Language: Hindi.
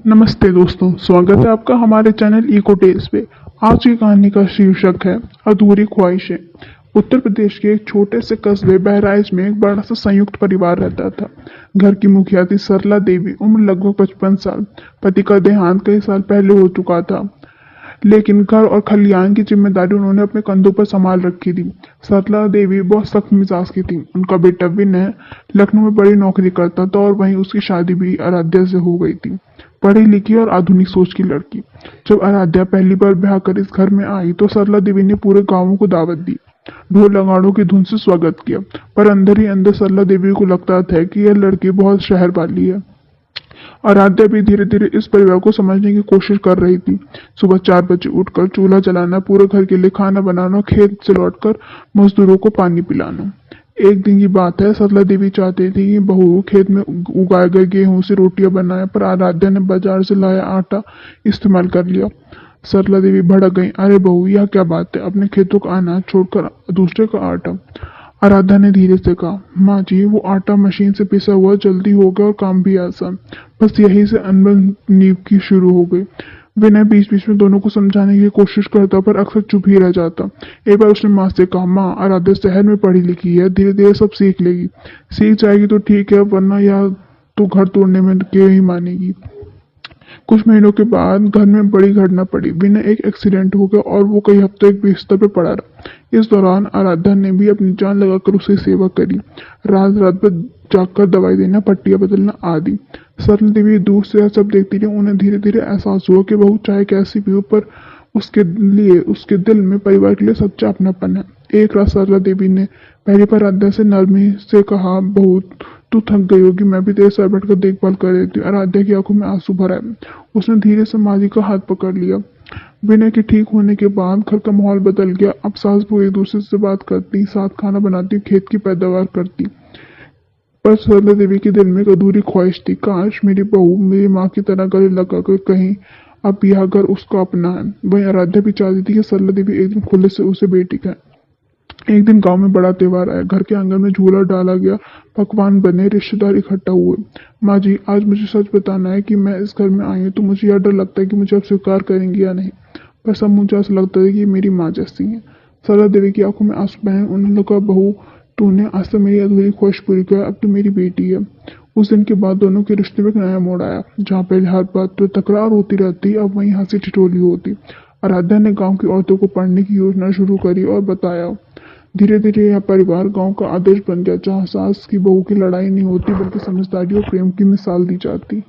नमस्ते दोस्तों, स्वागत है आपका हमारे चैनल इको टेल्स पे। आज की कहानी का शीर्षक है अधूरी ख्वाहिशें। उत्तर प्रदेश के एक छोटे से कस्बे बहराइच में एक बड़ा सा संयुक्त परिवार रहता था। घर की मुखिया थी सरला देवी, उम्र लगभग 55 साल। पति का देहांत कई साल पहले हो चुका था, लेकिन घर और खलियान की जिम्मेदारी उन्होंने अपने कंधों पर संभाल रखी थी। सरला देवी बहुत सख्त मिजाज की थी। उनका बेटा विनय लखनऊ में बड़ी नौकरी करता था और वहीं उसकी शादी भी आराध्या से हो गई थी, पढ़ी लिखी और आधुनिक सोच की लड़की। जब आराध्या पहली बार ब्याह कर इस घर में आई तो सरला देवी ने पूरे गांव को दावत दी, ढोल नगाड़ों की धुन से स्वागत किया। पर अंदर ही अंदर सरला देवी को लगता था कि यह लड़की बहुत शहर वाली है। आराध्या भी धीरे धीरे इस परिवार को समझने की कोशिश कर रही थी। सुबह 4 बजे उठकर चूल्हा जलाना, पूरे घर के लिए खाना बनाना, खेत से लौटकर मजदूरों को पानी पिलाना। एक दिन की बात है, सरला देवी चाहती थी कि बहू खेत में उगाए गए गेहूं से रोटियां बनाए, पर आराध्या ने बाजार से लाया आटा इस्तेमाल कर लिया। सरला देवी भड़क गई, अरे बहू, यह क्या बात है? अपने खेतों का अनाज छोड़कर दूसरे का आटा। आराध्या ने धीरे से कहा, माँ जी, वो आटा मशीन से पिसा हुआ जल्दी हो गया और काम भी आसान। बस यहीं से अनबन नींव की शुरू हो गई। विनय बीच बीच में दोनों को समझाने की कोशिश करता, पर अक्सर चुप ही रह जाता। एक बार उसने माँ से कहा, माँ, आराध्या शहर में पढ़ी लिखी है, धीरे धीरे सब सीख लेगी। सीख जाएगी तो ठीक है, वरना यह तो घर तोड़ने में क्यों ही मानेगी। कुछ महीनों के बाद घर में बड़ी घटना पड़ी। विनय एक एक्सीडेंट हो गया और वो कई हफ्तों एक बिस्तर पर पड़ा रहा। इस दौरान आराध्या ने भी अपनी जान लगाकर उसकी सेवा करी, रात रात भर जागकर दवाई देना, पट्टियां बदलना आदि। सरला देवी दूर से यह सब देखती रही। उन्हें धीरे धीरे एहसास हुआ कि बहू चाहे कैसी भी हो, पर उसके लिए, उसके दिल में परिवार के लिए सच्चा अपनापन है। एक रात सरला देवी ने पहली बार आराध्या से नरमी से कहा, बहू, तू थक गई होगी, मैं भी तेरे साथ बैठकर देखभाल कर देती हूँ। आराध्या की आंखों में आंसू भर आए। उसने धीरे से माँ जी का हाथ पकड़ लिया। विनय के ठीक होने के बाद घर का माहौल बदल गया। अब सास बहू एक दूसरे से बात करती, साथ खाना बनाती, खेत की पैदावार करती। पर सरला देवी के दिल में एक अधूरी ख्वाहिश थी, काश मेरी बहू मेरी माँ की तरह गले लगाकर कहीं अब यह घर उसका अपना है। वहीं आराध्या भी चाहती थी कि सरला देवी एक दिन खुले से उसे बेटी कहे। एक दिन गांव में बड़ा त्योहार आया। घर के आंगन में झूला डाला गया, पकवान बने, रिश्तेदार इकट्ठा हुए। माँ जी, आज मुझे सच बताना है कि मैं इस घर में आई हूँ तो मुझे यह डर लगता है कि मुझे अब स्वीकार करेंगी या नहीं। पर सब मुझे ऐसा लगता है कि ये मेरी माँ जैसी है। सरला देवी की आंखों में आंसू बहे। उन्होंने कहा, बहू, तूने आज तक मेरी अधूरी ख्वाहिश पूरी किया, अब तो मेरी बेटी है। उस दिन के बाद दोनों के रिश्ते में एक नया मोड़ आया। जहाँ पहले हर बात पर तकरार होती रहती, अब वहीं हंसी ठिठोली होती। आराध्या ने गांव की औरतों को पढ़ने की योजना शुरू करी और बताया। धीरे धीरे यह परिवार गांव का आदर्श बन गया, जहाँ सास की बहू की लड़ाई नहीं होती, बल्कि समझदारी और प्रेम की मिसाल दी जाती।